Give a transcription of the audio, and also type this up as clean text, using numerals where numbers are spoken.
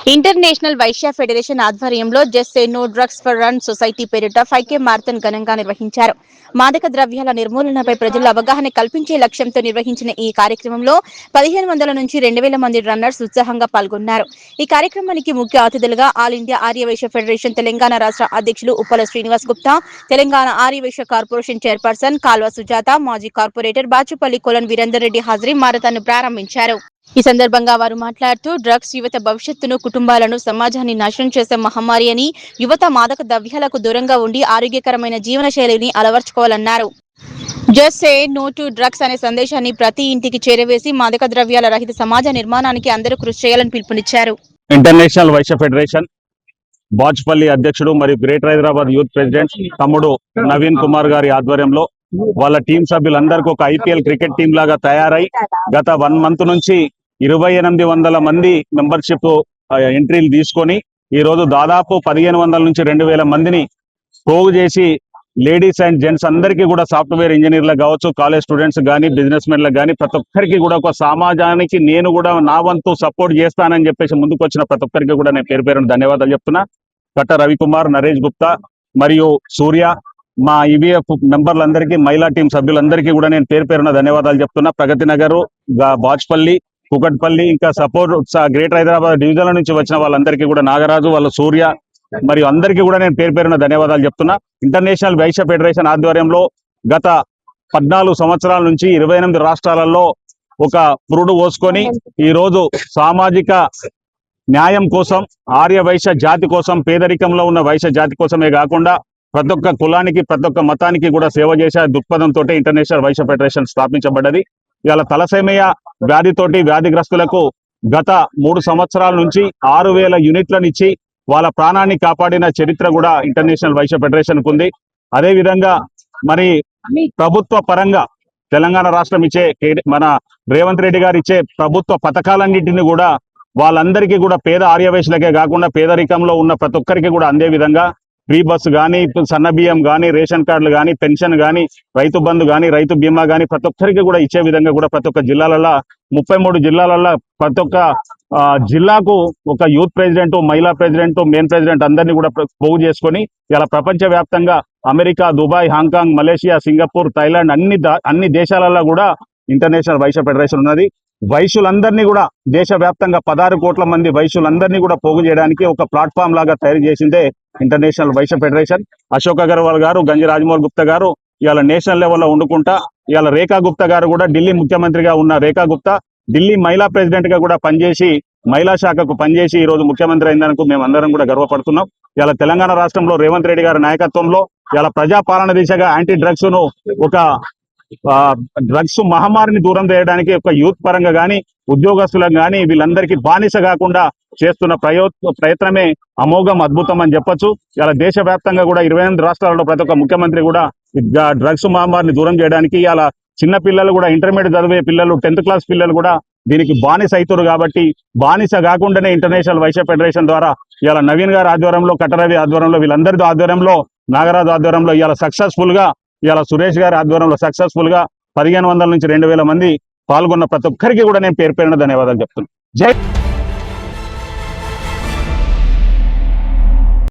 International Vaishya federation ఆధ్వర్యంలో just say no drugs for run society పేరిట 5K marathon ఘనంగా నిర్వహించారు. మాదక ద్రవ్యాల నిర్మూలనపై ప్రజలు అవగాహన కల్పించే లక్ష్యంతో నిర్వహించిన ఈ కార్యక్రమంలో 1500 నుంచి 2000 మంది రన్నర్స్ ఉత్సాహంగా పాల్గొన్నారు. ఈ కార్యక్రమానికి ముఖ్య అతిథులుగా all India Aryavaishya federation Telangana రాష్ట్ర అధ్యక్షులు ఉప్పల శ్రీనివాస్ గుప్తా, తెలంగాణ ఆర్యవైశ్య కార్పొరేషన్ చైర్పర్సన్ కాల్వ సుజాత, మాజీ కార్పొరేటర్ బాచుపల్లి కొలన్ వీరేందర్ రెడ్డి హాజరై మారథాన్ ప్రారంభించారు. ఈ సందర్భంగా వారు మాట్లాడుతూ డ్రగ్స్ యువత భవిష్యత్తును, కుటుంబాలను, సమాజాన్ని నాశనం చేసే మహమ్మారి అని, యువత మాదక ద్రవ్యాలకు దూరంగా ఉండి ఆరోగ్యకరమైన జీవన శైలిని అలవర్చుకోవాలన్నారు. Just say no to drugs అనే సందేశాన్ని ప్రతి ఇంటికి చేరవేసి మాదక ద్రవ్యాల రహిత సమాజ నిర్మాణానికి అందరూ కృషి చేయాలని పిలుపునిచ్చారు. ఇంటర్నేషనల్ వైశ్య ఫెడరేషన్ బాచుపల్లి అధ్యక్షుడు మరియు గ్రేటర్ హైదరాబాద్ యూత్ ప్రెసిడెంట్ తమ్ముడు నవీన్ కుమార్ గారి ఆధ్వర్యంలో వాళ్ళ టీం సభ్యులందరికీ ఒక ఐపీఎల్ క్రికెట్ టీం లాగా తయారై గత 1 మంత్ నుంచి 2800 మంది మెంబర్షిప్ ఎంట్రీలు తీసుకొని ఈ రోజు దాదాపు 1500 నుంచి 2000 మందిని పోగు చేసి లేడీస్ అండ్ జెంట్స్ అందరికీ కూడా సాఫ్ట్వేర్ ఇంజనీర్లకు కావచ్చు, కాలేజ్ స్టూడెంట్స్ కానీ, బిజినెస్ మెన్లకు కానీ ప్రతి ఒక్కరికి కూడా ఒక సమాజానికి నేను కూడా నా వంతు సపోర్ట్ చేస్తానని చెప్పేసి ముందుకు వచ్చిన ప్రతి ఒక్కరికి కూడా నేను పేరు పేరున ధన్యవాదాలు చెప్తున్నా. కట్ట రవికుమార్, నరేష్ గుప్తా మరియు సూర్య, మా ఈవీఎఫ్ మెంబర్లందరికీ, మహిళా టీం సభ్యులందరికీ కూడా నేను పేరు పేరున ధన్యవాదాలు చెప్తున్నా. ప్రగతి నగర్, బాచుపల్లి, కుకట్పల్లి, ఇంకా సపోర్ట్ గ్రేటర్ హైదరాబాద్ డివిజన్ల నుంచి వచ్చిన వాళ్ళందరికీ కూడా, నాగరాజు, వాళ్ళ సూర్య మరియు అందరికీ కూడా నేను పేరు పేరున ధన్యవాదాలు చెప్తున్నా. ఇంటర్నేషనల్ వైశ్య ఫెడరేషన్ ఆధ్వర్యంలో గత 14 సంవత్సరాల నుంచి 28 రాష్ట్రాలలో ఒక పురుడు పోసుకొని ఈ రోజు సామాజిక న్యాయం కోసం, ఆర్య వైశ్య జాతి కోసం, పేదరికంలో ఉన్న వైశ్య జాతి కోసమే కాకుండా ప్రతి ఒక్క కులానికి, ప్రతి ఒక్క మతానికి కూడా సేవ చేసే దృక్పథంతో ఇంటర్నేషనల్ వైశ్య ఫెడరేషన్ స్థాపించబడ్డది. ఇవాళ తలసేమియా వ్యాధితోటి వ్యాధిగ్రస్తులకు గత 3 సంవత్సరాల నుంచి 6000 యూనిట్లను ఇచ్చి వాళ్ళ ప్రాణాన్ని కాపాడిన చరిత్ర కూడా ఇంటర్నేషనల్ వైశ్య ఫెడరేషన్ కు ఉంది. అదే విధంగా మరి ప్రభుత్వ పరంగా తెలంగాణ రాష్ట్రం ఇచ్చే, మన రేవంత్ రెడ్డి గారు ఇచ్చే ప్రభుత్వ పథకాలన్నింటినీ కూడా వాళ్ళందరికీ కూడా పేద ఆర్యవైశ్యులకే కాకుండా పేదరికంలో ఉన్న ప్రతి ఒక్కరికి కూడా అందే విధంగా ఫ్రీ బస్సు కానీ, సన్న బియ్యం కానీ, రేషన్ కార్డులు కానీ, పెన్షన్ కానీ, రైతు బంధు కానీ, రైతు బీమా కానీ ప్రతి ఒక్కరికి కూడా ఇచ్చే విధంగా కూడా ప్రతి ఒక్క జిల్లాలలో 33 జిల్లాలలో ప్రతి ఒక్క జిల్లాకు ఒక యూత్ ప్రెసిడెంట్, మహిళా ప్రెసిడెంట్, మెయిన్ ప్రెసిడెంట్ అందరినీ కూడా పోగు చేసుకొని ఇలా ప్రపంచ వ్యాప్తంగా America, Dubai, Hong Kong, Malaysia, Singapore, Thailand అన్ని దేశాలలో కూడా ఇంటర్నేషనల్ వైశ్య ఫెడరేషన్ ఉన్నది. వైశ్యులందరినీ కూడా దేశవ్యాప్తంగా 16 కోట్ల మంది వైశ్యులందరినీ కూడా పోగు చేయడానికి ఒక ప్లాట్ఫామ్ లాగా తయారు చేసిందే ఇంటర్నేషనల్ వైశ్య ఫెడరేషన్. అశోక్ అగర్వాల్ గారు, గంజి రాజమౌళి గుప్తా గారు ఇవాళ నేషనల్ లెవెల్లో ఉండుకుంటా, ఇవాళ రేఖా గుప్తా గారు కూడా ఢిల్లీ ముఖ్యమంత్రిగా ఉన్న రేఖా గుప్తా ఢిల్లీ మహిళా ప్రెసిడెంట్ గా కూడా పనిచేసి, మహిళా శాఖకు పనిచేసి ఈ రోజు ముఖ్యమంత్రి అయినందుకు మేము అందరం కూడా గర్వపడుతున్నాం. ఇవాళ తెలంగాణ రాష్ట్రంలో రేవంత్ రెడ్డి గారి నాయకత్వంలో ఇవాళ ప్రజాపాలన దిశగా యాంటీ డ్రగ్స్ ను, ఒక డ్రగ్స్ మహమ్మారిని దూరం చేయడానికి ఒక యూత్ పరంగా కానీ, ఉద్యోగస్తులకు కానీ వీళ్ళందరికీ బానిస కాకుండా చేస్తున్న ప్రయత్నమే అమోఘం, అద్భుతం అని చెప్పొచ్చు. ఇలా దేశవ్యాప్తంగా కూడా 28 రాష్ట్రాలలో ప్రతి ఒక్క ముఖ్యమంత్రి కూడా డ్రగ్స్ మహమ్మారిని దూరం చేయడానికి, ఇలా చిన్న పిల్లలు కూడా, ఇంటర్మీడియట్ చదివే పిల్లలు, 10th క్లాస్ పిల్లలు కూడా దీనికి బానిస అవుతారు. కాబట్టి బానిస కాకుండానే ఇంటర్నేషనల్ వైశ్య ఫెడరేషన్ ద్వారా ఇలా నవీన్ గారి ఆధ్వర్యంలో, కట్టరవి ఆధ్వర్యంలో, వీళ్ళందరి ఆధ్వర్యంలో, నాగరాజు ఆధ్వర్యంలో ఇలా సక్సెస్ఫుల్ గా, ఇలా సురేష్ గారి ఆధ్వర్యంలో సక్సెస్ఫుల్ గా 1500 నుంచి 2000 మంది పాల్గొన్న ప్రతి ఒక్కరికి కూడా నేను పేరు పేరున ధన్యవాదాలు చెప్తున్నాను. జై